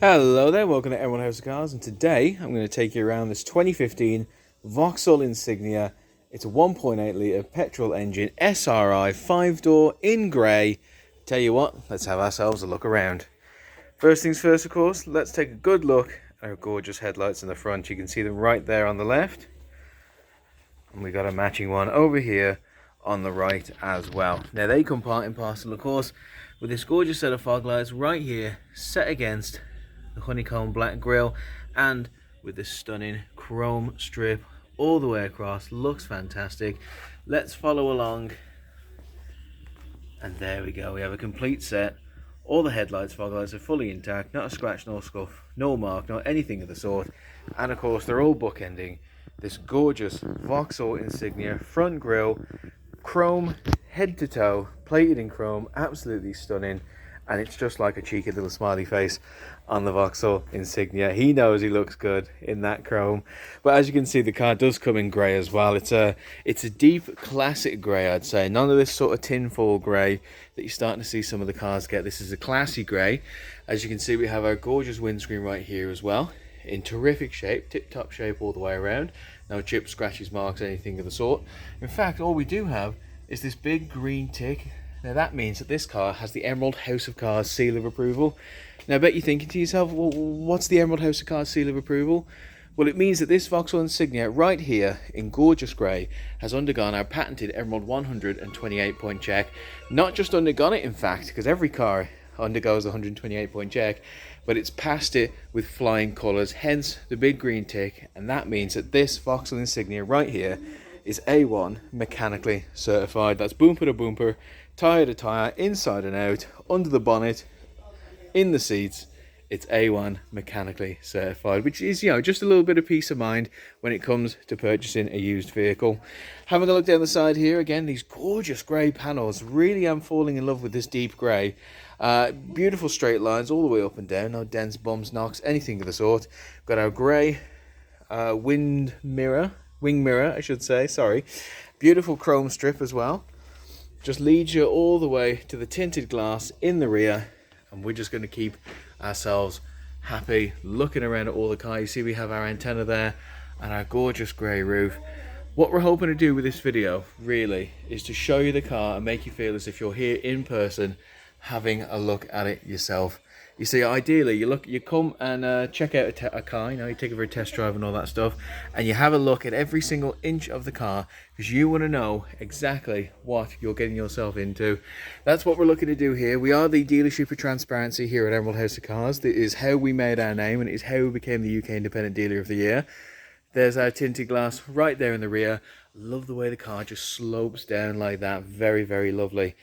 Hello there, welcome to Everyone House of Cars, and today I'm going to take you around this 2015 Vauxhall Insignia. It's a 1.8 litre petrol engine SRI 5-door in grey. Tell you what, let's have ourselves a look around. First things first, of course, let's take a good look at our gorgeous headlights in the front. You can see them right there on the left, and we got a matching one over here on the right as well. Now they come part and parcel, of course, with this gorgeous set of fog lights right here set against the honeycomb black grille, and with this stunning chrome strip all the way across. Looks fantastic. Let's follow along, and there we go. We have a complete set. All the headlights, fog lights are fully intact, not a scratch, no scuff, no mark, not anything of the sort. And of course they're all bookending this gorgeous Vauxhall Insignia front grille, chrome head to toe, plated in chrome, absolutely stunning. And it's just like a cheeky little smiley face on the Vauxhall Insignia. He knows he looks good in that chrome. But as you can see, the car does come in grey as well. It's a deep classic grey, I'd say. None of this sort of tinfoil grey that you're starting to see some of the cars get. This is a classy grey. As you can see, we have our gorgeous windscreen right here as well, in terrific shape, tip-top shape all the way around. No chips, scratches, marks, anything of the sort. In fact, all we do have is this big green tick. Now that means that this car has the Emerald House of Cars seal of approval. Now I bet you're thinking to yourself, well, what's the Emerald House of Cars seal of approval? Well, it means that this Vauxhall Insignia right here in gorgeous grey has undergone our patented Emerald 128 point check. Not just undergone it, in fact, because every car undergoes a 128 point check, but it's passed it with flying colours, hence the big green tick. And that means that this Vauxhall Insignia right here is A1 mechanically certified. That's bumper to bumper, tyre to tyre, inside and out, under the bonnet, in the seats. It's A1 mechanically certified, which is, just a little bit of peace of mind when it comes to purchasing a used vehicle. Having a look down the side here, again, these gorgeous grey panels. Really am falling in love with this deep grey. Beautiful straight lines all the way up and down, no dents, bumps, knocks, anything of the sort. Got our grey wing mirror, I should say, sorry. Beautiful chrome strip as well. Just leads you all the way to the tinted glass in the rear, and we're just going to keep ourselves happy looking around at all the car. You see we have our antenna there and our gorgeous grey roof. What we're hoping to do with this video really is to show you the car and make you feel as if you're here in person having a look at it yourself. You see, ideally, you come and check out a car, you take it for a test drive and all that stuff, and you have a look at every single inch of the car, because you want to know exactly what you're getting yourself into. That's what we're looking to do here. We are the dealership of transparency here at Emerald House of Cars. That is how we made our name, and it is how we became the UK Independent Dealer of the Year. There's our tinted glass right there in the rear. Love the way the car just slopes down like that. Very, very lovely.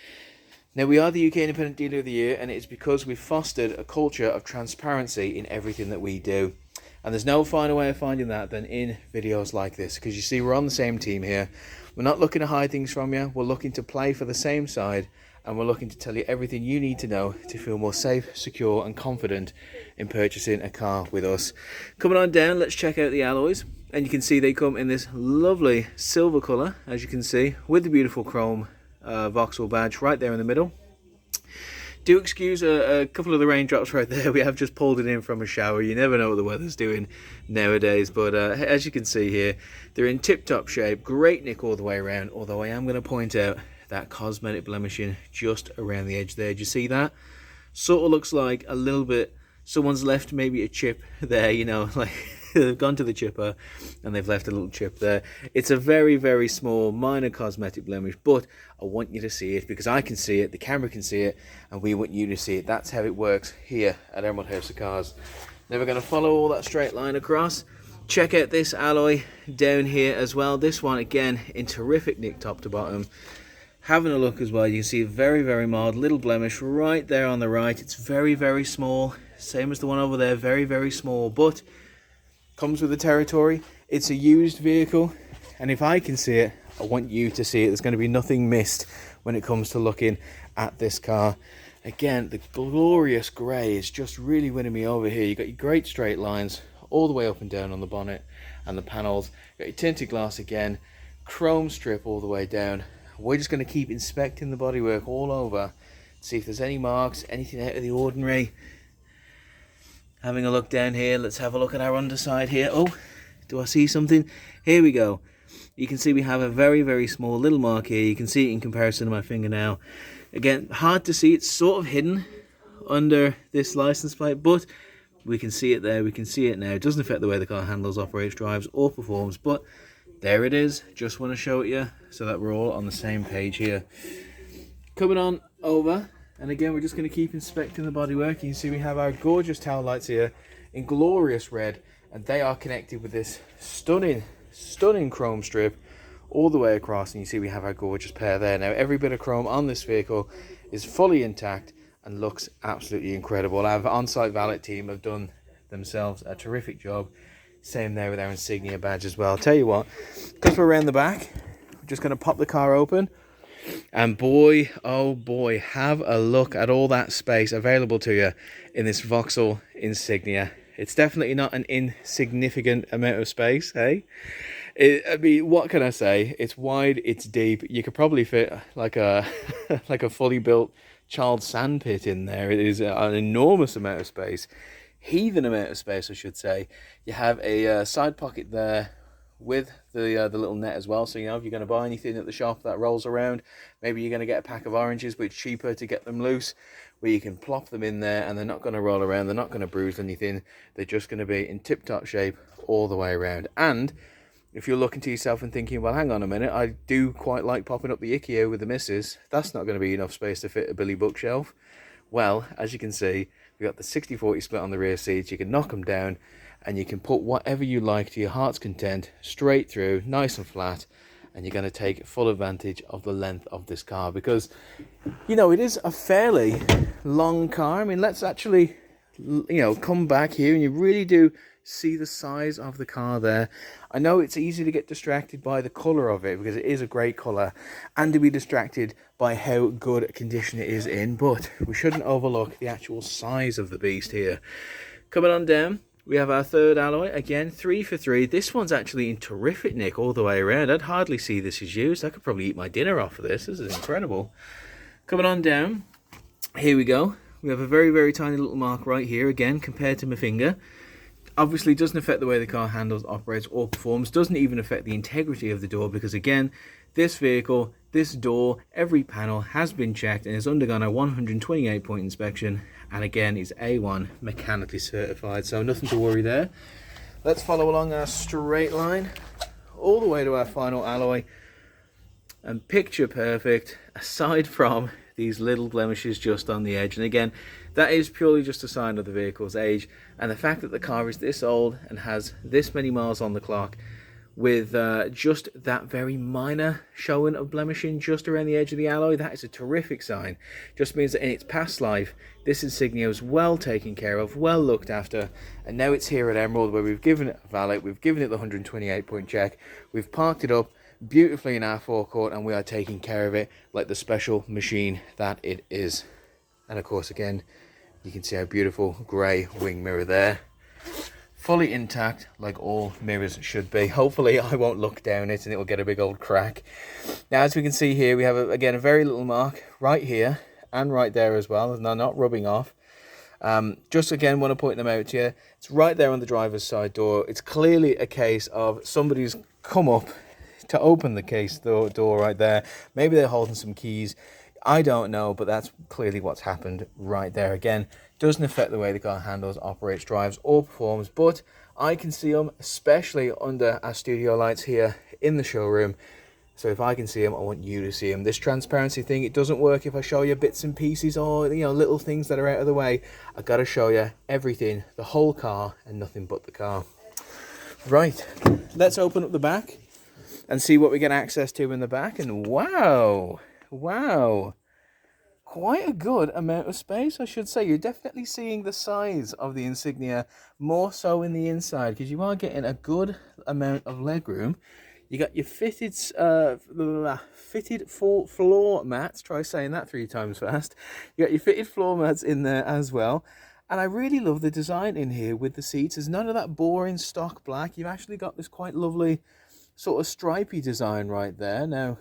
Now, we are the UK Independent Dealer of the Year, and it's because we've fostered a culture of transparency in everything that we do. And there's no finer way of finding that than in videos like this, because you see we're on the same team here. We're not looking to hide things from you. We're looking to play for the same side, and we're looking to tell you everything you need to know to feel more safe, secure and confident in purchasing a car with us. Coming on down, let's check out the alloys. And you can see they come in this lovely silver colour, as you can see, with the beautiful chrome Vauxhall badge right there in the middle. Do excuse a couple of the raindrops right there. We have just pulled it in from a shower. You never know what the weather's doing nowadays, but as you can see here, they're in tip-top shape. Great nick all the way around, although I am going to point out that cosmetic blemishing just around the edge there. Do you see that? Sort of looks like a little bit, someone's left maybe a chip there, like they've gone to the chipper and they've left a little chip there. It's a very, very small, minor cosmetic blemish, but I want you to see it because I can see it, the camera can see it, and we want you to see it. That's how it works here at Emerald House of Cars. Now we're going to follow all that straight line across. Check out this alloy down here as well. This one, again, in terrific nick top to bottom. Having a look as well, you can see a very, very mild little blemish right there on the right. It's very, very small, same as the one over there, very, very small, but comes with the territory. It's a used vehicle, and if I can see it, I want you to see it. There's going to be nothing missed when it comes to looking at this car. Again, the glorious grey is just really winning me over here. You've got your great straight lines all the way up and down on the bonnet and the panels. You've got your tinted glass again, chrome strip all the way down. We're just going to keep inspecting the bodywork all over, see if there's any marks, anything out of the ordinary. Having a look down here, let's have a look at our underside here. Oh, do I see something? Here we go. You can see we have a very, very small little mark here. You can see it in comparison to my finger now. Again, hard to see. It's sort of hidden under this license plate, but we can see it there. We can see it now. It doesn't affect the way the car handles, operates, drives, or performs, but there it is. Just want to show it you so that we're all on the same page here. Coming on over, and again, we're just going to keep inspecting the bodywork. You can see we have our gorgeous tail lights here in glorious red, and they are connected with this stunning chrome strip all the way across, and you see we have our gorgeous pair there. Now every bit of chrome on this vehicle is fully intact and looks absolutely incredible. Our on-site valet team have done themselves a terrific job. Same there with our insignia badge as well. I'll tell you what, because we're around the back, we're just going to pop the car open, and boy, oh boy, have a look at all that space available to you in this Vauxhall Insignia. It's definitely not an insignificant amount of space, hey? I mean, what can I say? It's wide, it's deep. You could probably fit like a like a fully built child sandpit in there. It is an enormous amount of space. Heathen amount of space, I should say. You have a side pocket there with the little net as well. So, you know, if you're going to buy anything at the shop that rolls around, maybe you're going to get a pack of oranges, but it's cheaper to get them loose, where you can plop them in there and they're not going to roll around, they're not going to bruise anything, they're just going to be in tip-top shape all the way around. And if you're looking to yourself and thinking, well, hang on a minute, I do quite like popping up the IKEA with the missus, that's not going to be enough space to fit a Billy bookshelf. Well, as you can see, we've got the 60-40 split on the rear seats. You can knock them down and you can put whatever you like to your heart's content straight through, nice and flat, and you're going to take full advantage of the length of this car, because, you know, it is a fairly long car. I mean, let's actually, you know, come back here and you really do see the size of the car there. I know it's easy to get distracted by the colour of it, because it is a great colour, and to be distracted by how good a condition it is in, but we shouldn't overlook the actual size of the beast here. Coming on down, we have our third alloy, again 3 for 3. This one's actually in terrific nick all the way around. I'd hardly see this as used. I could probably eat my dinner off of this. This is incredible. Coming on down, here we go. We have a very, very tiny little mark right here, again, compared to my finger. Obviously doesn't affect the way the car handles, operates, or performs. Doesn't even affect the integrity of the door, because again, this vehicle, this door, every panel has been checked and has undergone a 128-point inspection, and again is A1 mechanically certified, so nothing to worry there. Let's follow along our straight line all the way to our final alloy, and picture perfect, aside from these little blemishes just on the edge. And again, that is purely just a sign of the vehicle's age, and the fact that the car is this old and has this many miles on the clock, with just that very minor showing of blemishing just around the edge of the alloy, that is a terrific sign. Just means that in its past life, this Insignia was well taken care of, well looked after, and now it's here at Emerald, where we've given it a valet, we've given it the 128-point check, we've parked it up beautifully in our forecourt, and we are taking care of it like the special machine that it is. And of course, again, you can see our beautiful grey wing mirror there, fully intact like all mirrors should be. Hopefully I won't look down it and it will get a big old crack. Now, as we can see here, we have again a very little mark right here and right there as well, and they're not rubbing off. Just again want to point them out to you. It's right there on the driver's side door. It's clearly a case of somebody's come up to open the case door right there. Maybe they're holding some keys, I don't know, but that's clearly what's happened right there. Again, doesn't affect the way the car handles, operates, drives, or performs, but I can see them, especially under our studio lights here in the showroom. So if I can see them, I want you to see them. This transparency thing, it doesn't work if I show you bits and pieces or, you know, little things that are out of the way. I gotta show you everything, the whole car, and nothing but the car. Right, let's open up the back and see what we get access to in the back. And wow, quite a good amount of space, I should say. You're definitely seeing the size of the Insignia more so in the inside, because you are getting a good amount of legroom. You got your fitted floor mats. Try saying that 3 times fast. You got your fitted floor mats in there as well. And I really love the design in here with the seats. There's none of that boring stock black. You've actually got this quite lovely sort of stripy design right there. Now,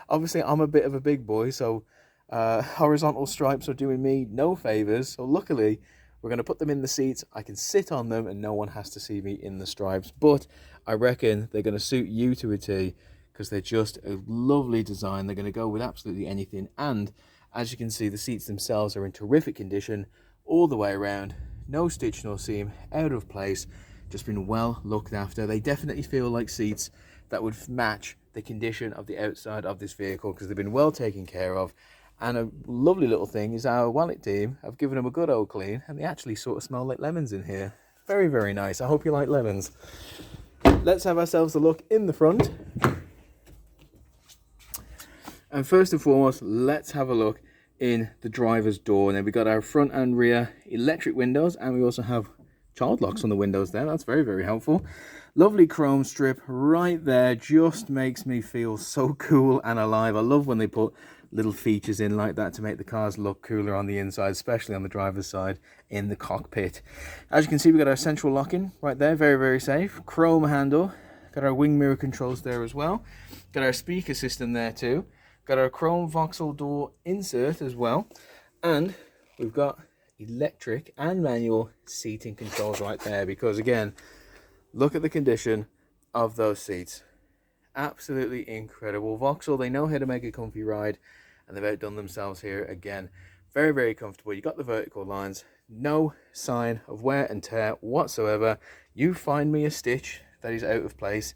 obviously I'm a bit of a big boy, so horizontal stripes are doing me no favors. So luckily We're going to put them in the seats. I can sit on them and no one has to see me in the stripes. But I reckon they're going to suit you to a T because they're just a lovely design. They're going to go with absolutely anything. And as you can see, the seats themselves are in terrific condition all the way around. No stitch nor seam, out of place, just been well looked after. They definitely feel like seats that would match the condition of the outside of this vehicle because they've been well taken care of. And a lovely little thing is our wallet team have given them a good old clean, and they actually sort of smell like lemons in here. Very, very nice. I hope you like lemons. Let's have ourselves a look in the front. And first and foremost, let's have a look in the driver's door. Now we've got our front and rear electric windows, and we also have child locks on the windows there. That's very, very helpful. Lovely chrome strip right there, just makes me feel so cool and alive. I love when they put little features in like that to make the cars look cooler on the inside, especially on the driver's side in the cockpit. As you can see, we've got our central locking right there, very, very safe. Chrome handle, got our wing mirror controls there as well. Got our speaker system there too. Got our chrome Vauxhall door insert as well. And we've got electric and manual seating controls right there, because again, look at the condition of those seats. Absolutely incredible. Vauxhall, they know how to make a comfy ride, and they've outdone themselves here again. Very, very comfortable. You got the vertical lines, no sign of wear and tear whatsoever. You find me a stitch that is out of place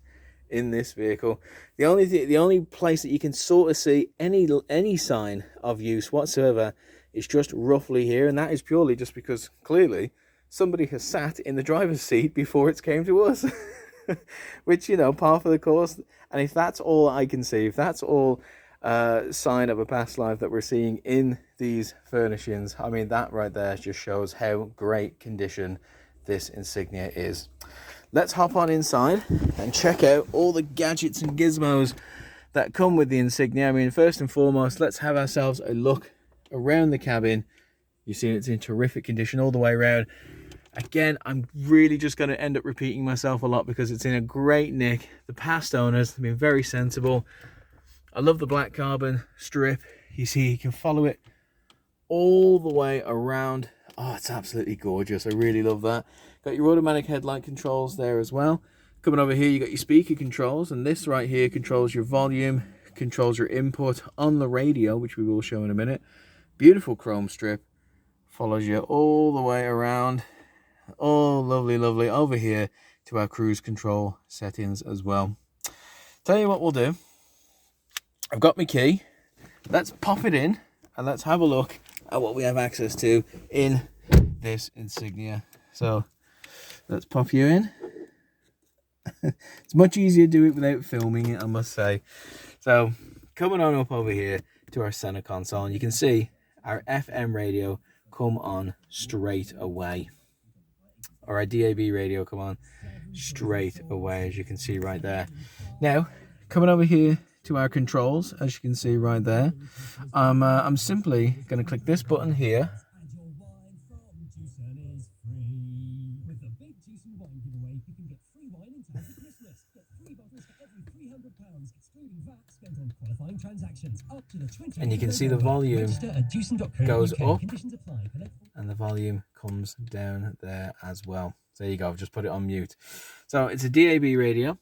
in this vehicle. The only place that you can sort of see any sign of use whatsoever is just roughly here, and that is purely just because clearly somebody has sat in the driver's seat before it came to us. Which, you know, par for the course. And if that's all I can see, if that's all sign of a past life that we're seeing in these furnishings, I mean, that right there just shows how great condition this Insignia is. Let's hop on inside and check out all the gadgets and gizmos that come with the Insignia. I mean, first and foremost, let's have ourselves a look around the cabin. You see it's in terrific condition all the way around. Again, I'm really just going to end up repeating myself a lot because it's in a great nick. The past owners have been very sensible. I love the black carbon strip. You see, you can follow it all the way around. Oh, it's absolutely gorgeous. I really love that. Got your automatic headlight controls there as well. Coming over here, you got your speaker controls, and this right here controls your volume, controls your input on the radio, which we will show in a minute. Beautiful chrome strip. Follows you all the way around. Oh, lovely, lovely. Over here to our cruise control settings as well. Tell you what we'll do. I've got my key. Let's pop it in and let's have a look at what we have access to in this Insignia. So let's pop you in. It's much easier to do it without filming it, I must say. So coming on up over here to our center console, and you can see our FM radio come on straight away. Or our DAB radio come on straight away, as you can see right there. Now, coming over here to our controls, as you can see right there, I'm simply going to click this button here. And you can see the volume goes up and the volume comes down there as well. So there you go, I've just put it on mute. So it's a DAB radio,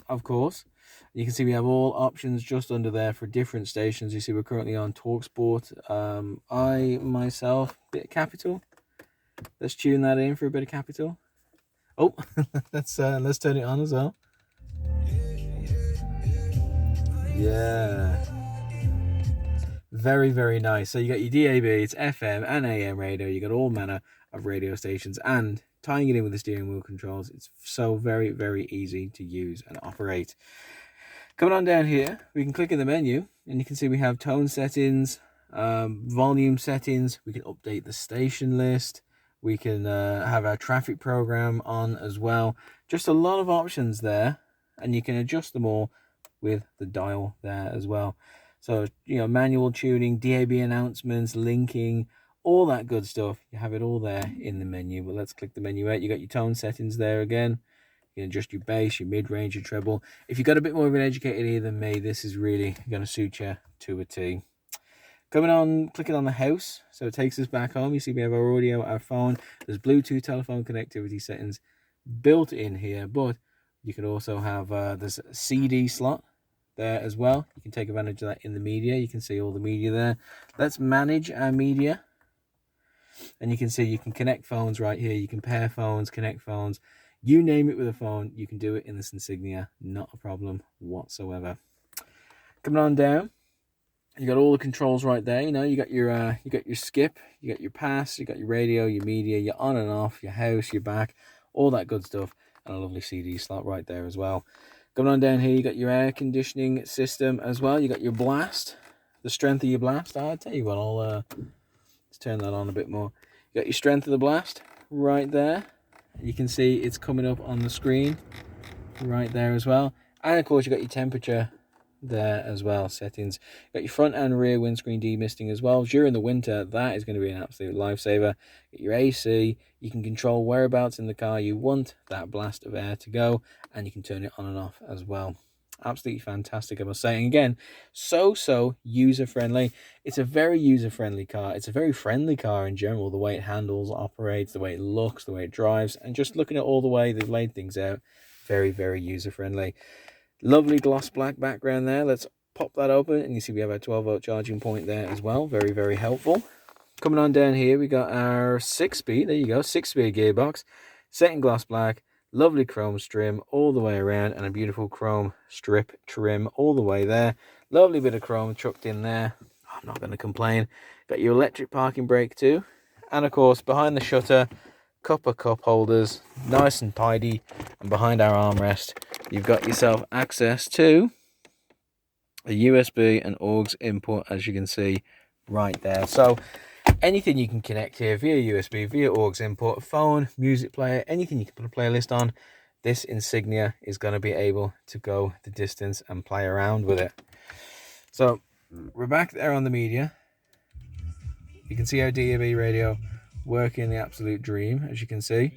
of course. You can see we have all options just under there for different stations. You see we're currently on TalkSport. I myself, bit of Capital. Let's tune that in for a bit of Capital. Oh, let's turn it on as well. Yeah. Very, very nice. So you got your DAB, it's FM and AM radio. You got all manner of radio stations, and tying it in with the steering wheel controls, it's so very, very easy to use and operate. Coming on down here, we can click in the menu and you can see we have tone settings, volume settings. We can update the station list. We can have our traffic program on as well. Just a lot of options there, and you can adjust them all with the dial there as well. So, you know, manual tuning, DAB announcements, linking, all that good stuff. You have it all there in the menu. But let's click the menu out. You got your tone settings there again. You can adjust your bass, your mid-range, your treble. If you've got a bit more of an educated ear than me, this is really going to suit you to a T. Clicking on the house, so it takes us back home. You see we have our audio, our phone. There's Bluetooth telephone connectivity settings built in here, but you can also have there's a CD slot there as well. You can take advantage of that in the media. You can see all the media there. Let's manage our media, and you can see you can connect phones right here. You can pair phones, connect phones, you name it with a phone. You can do it in this Insignia, not a problem whatsoever. Coming on down, you got all the controls right there. You know, you got your skip, you got your pass, you got your radio, your media, your on and off, your house, your back, all that good stuff, and a lovely CD slot right there as well. Coming on down here, you got your air conditioning system as well. You got your blast, the strength of your blast. I'll tell you what, let's turn that on a bit more. You got your strength of the blast right there. You can see it's coming up on the screen right there as well. And of course, you got your temperature there as well, settings. You got your front and rear windscreen demisting as well. During the winter, that is going to be an absolute lifesaver. Get your AC. You can control whereabouts in the car you want that blast of air to go, and you can turn it on and off as well. Absolutely fantastic, I must say. And again, so user friendly. It's a very user friendly car. It's a very friendly car in general. The way it handles, operates, the way it looks, the way it drives, and just looking at all the way they've laid things out, very user friendly. Lovely gloss black background there. Let's pop that open, and you see we have our 12-volt charging point there as well. Very helpful. Coming on down here, we got our 6-speed. There you go, 6-speed gearbox. Set in gloss black. Lovely chrome trim all the way around, and a beautiful chrome strip trim all the way there. Lovely bit of chrome chucked in there. I'm not going to complain. Got your electric parking brake too. And of course, behind the shutter, couple of cup holders, nice and tidy. And behind our armrest, you've got yourself access to a USB and AUX input, as you can see right there. So anything you can connect here via USB, via AUX input, phone, music player, anything you can put a playlist on, this Insignia is going to be able to go the distance and play around with it. So we're back there on the media. You can see our DAB radio working the absolute dream, as you can see.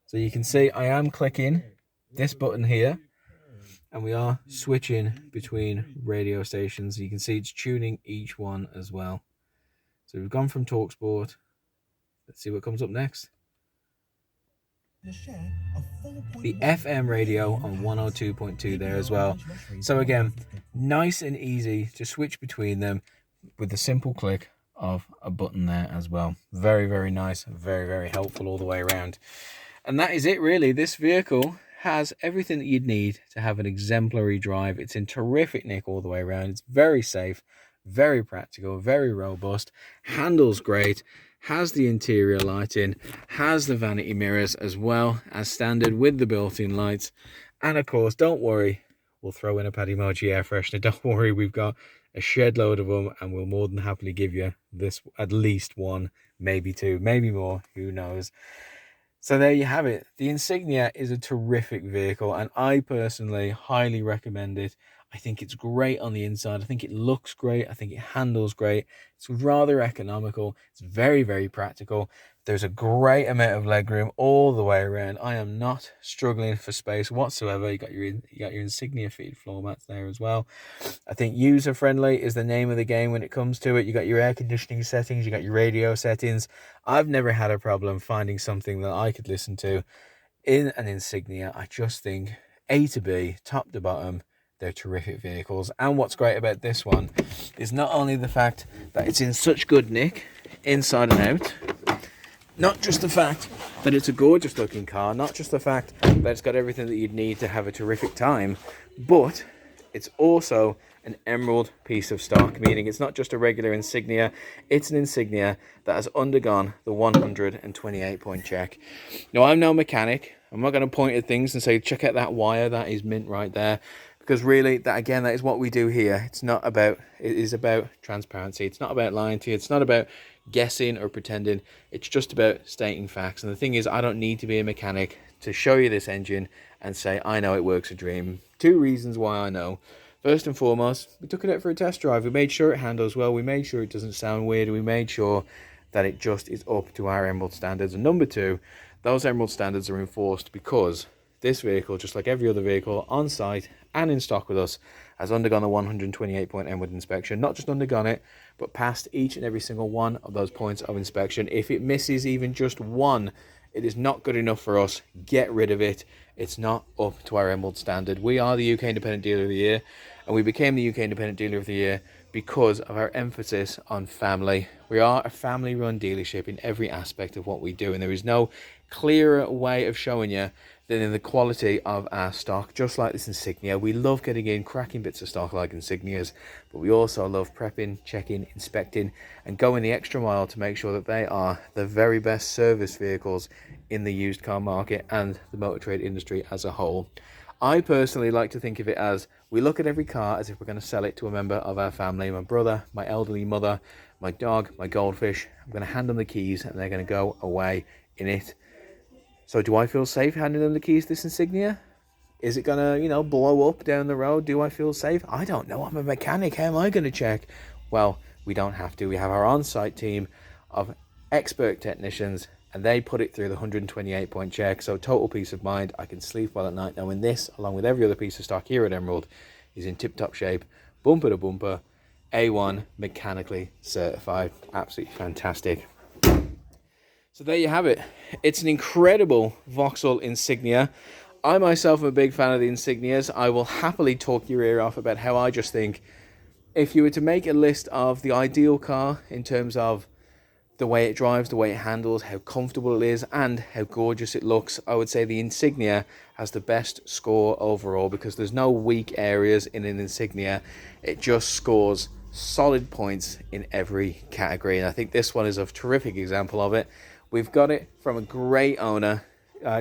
So you can see I am clicking this button here, and we are switching between radio stations. You can see it's tuning each one as well. So we've gone from TalkSport. Let's see what comes up next. The FM radio on 102.2 there as well. So again, nice and easy to switch between them with the simple click of a button there as well. Very nice, very helpful all the way around. And that is it really. This vehicle has everything that you'd need to have an exemplary drive. It's in terrific nick all the way around. It's very safe, very practical, very robust, handles great, has the interior lighting, has the vanity mirrors as well as standard with the built-in lights. And of course, don't worry, we'll throw in a Paddy Mochi air freshener. Don't worry, we've got a shed load of them, and we'll more than happily give you this, at least one, maybe two, maybe more, who knows. So there you have it. The Insignia is a terrific vehicle, and I personally highly recommend it. I think it's great on the inside. I think it looks great. I think it handles great. It's rather economical. It's very practical. There's a great amount of legroom all the way around. I am not struggling for space whatsoever. You got your Insignia fitted floor mats there as well. I think user friendly is the name of the game when it comes to it. You got your air conditioning settings, you got your radio settings. I've never had a problem finding something that I could listen to in an Insignia. I just think A to B, top to bottom, they're terrific vehicles. And what's great about this one is not only the fact that it's in such good nick inside and out, not just the fact that it's a gorgeous looking car, not just the fact that it's got everything that you'd need to have a terrific time, but it's also an emerald piece of stock, meaning it's not just a regular Insignia, it's an Insignia that has undergone the 128 point check. Now, I'm no mechanic. I'm not going to point at things and say, check out that wire, that is mint right there. Because really, that is what we do here. It is about transparency. It's not about lying to you. It's not about guessing or pretending. It's just about stating facts. And the thing is, I don't need to be a mechanic to show you this engine and say, I know it works a dream. Two reasons why I know. First and foremost, we took it out for a test drive. We made sure it handles well. We made sure it doesn't sound weird. We made sure that it just is up to our Emerald standards. And number two, those Emerald standards are enforced because this vehicle, just like every other vehicle on site and in stock with us, has undergone the 128-point Emerald inspection. Not just undergone it, but passed each and every single one of those points of inspection. If it misses even just one, it is not good enough for us. Get rid of it. It's not up to our Emerald standard. We are the UK Independent Dealer of the Year, and we became the UK Independent Dealer of the Year because of our emphasis on family. We are a family-run dealership in every aspect of what we do, and there is no clearer way of showing you than in the quality of our stock. Just like this Insignia, we love getting in cracking bits of stock like Insignias, but we also love prepping, checking, inspecting, and going the extra mile to make sure that they are the very best service vehicles in the used car market and the motor trade industry as a whole. I personally like to think of it as we look at every car as if we're going to sell it to a member of our family. My brother, my elderly mother, my dog, my goldfish. I'm going to hand them the keys and they're going to go away in it. So do I feel safe handing them the keys to this Insignia? Is it going to, blow up down the road? Do I feel safe? I don't know. I'm a mechanic. How am I going to check? Well, we don't have to. We have our on-site team of expert technicians, and they put it through the 128-point check. So total peace of mind. I can sleep well at night knowing this, along with every other piece of stock here at Emerald, is in tip-top shape, bumper to bumper, A1, mechanically certified. Absolutely fantastic. So there you have it. It's an incredible Vauxhall Insignia. I myself am a big fan of the Insignias. I will happily talk your ear off about how I just think if you were to make a list of the ideal car in terms of the way it drives, the way it handles, how comfortable it is, and how gorgeous it looks, I would say the Insignia has the best score overall because there's no weak areas in an Insignia. It just scores solid points in every category, and I think this one is a terrific example of it. We've got it from a great owner.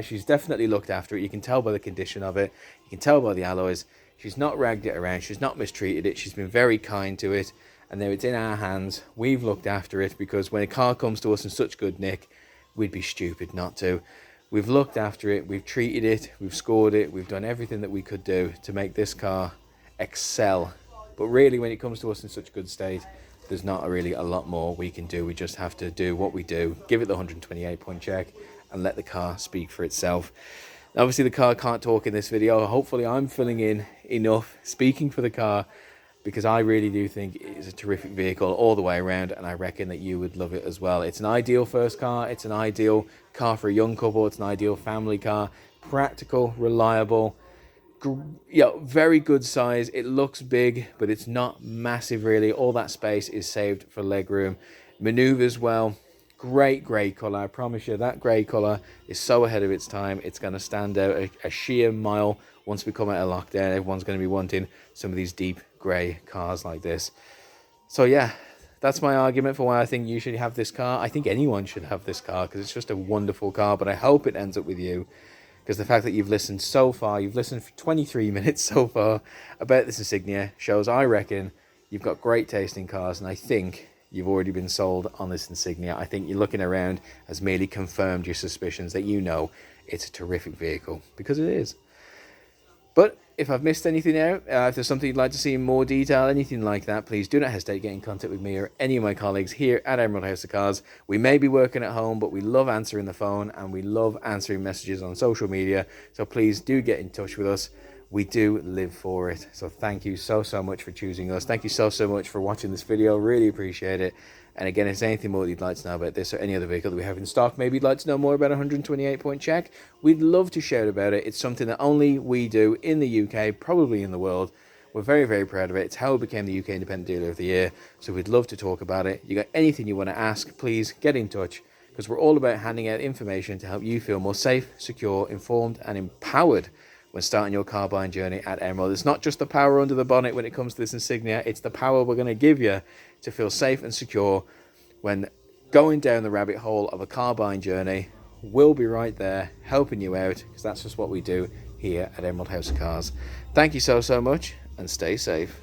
She's definitely looked after it. You can tell by the condition of it. You can tell by the alloys. She's not ragged it around. She's not mistreated it. She's been very kind to it. And now it's in our hands. We've looked after it because when a car comes to us in such good nick, we'd be stupid not to. We've looked after it. We've treated it. We've scored it. We've done everything that we could do to make this car excel. But really, when it comes to us in such good state, there's not really a lot more we can do. We just have to do what we do, give it the 128-point check, and let the car speak for itself. Obviously, the car can't talk in this video. Hopefully, I'm filling in enough, speaking for the car, because I really do think it is a terrific vehicle all the way around, and I reckon that you would love it as well. It's an ideal first car. It's an ideal car for a young couple. It's an ideal family car. Practical, reliable, very good size. It looks big, but it's not massive really. All that space is saved for legroom. Maneuvers well. Great grey colour. I promise you that grey colour is so ahead of its time. It's going to stand out a sheer mile once we come out of lockdown. Everyone's going to be wanting some of these deep grey cars like this. So yeah, that's my argument for why I think you should have this car. I think anyone should have this car because it's just a wonderful car, but I hope it ends up with you. Because the fact that you've listened so far, you've listened for 23 minutes so far about this Insignia shows, I reckon, you've got great taste in cars, and I think you've already been sold on this Insignia. I think you're looking around has merely confirmed your suspicions that it's a terrific vehicle, because it is. But if I've missed anything out, if there's something you'd like to see in more detail, anything like that, please do not hesitate to get in contact with me or any of my colleagues here at Emerald House of Cars. We may be working at home, but we love answering the phone and we love answering messages on social media. So please do get in touch with us. We do live for it. So thank you so much for choosing us. Thank you so much for watching this video. Really appreciate it. And again, if there's anything more that you'd like to know about this or any other vehicle that we have in stock, maybe you'd like to know more about a 128-point check, we'd love to shout about it. It's something that only we do in the UK, probably in the world. We're very proud of it. It's how we became the UK Independent Dealer of the Year. So we'd love to talk about it. You got anything you want to ask, please get in touch, because we're all about handing out information to help you feel more safe, secure, informed, and empowered when starting your car buying journey at Emerald. It's not just the power under the bonnet when it comes to this Insignia, it's the power we're going to give you to feel safe and secure when going down the rabbit hole of a car buying journey. We'll be right there helping you out, because that's just what we do here at Emerald House of Cars. Thank you so much, and stay safe.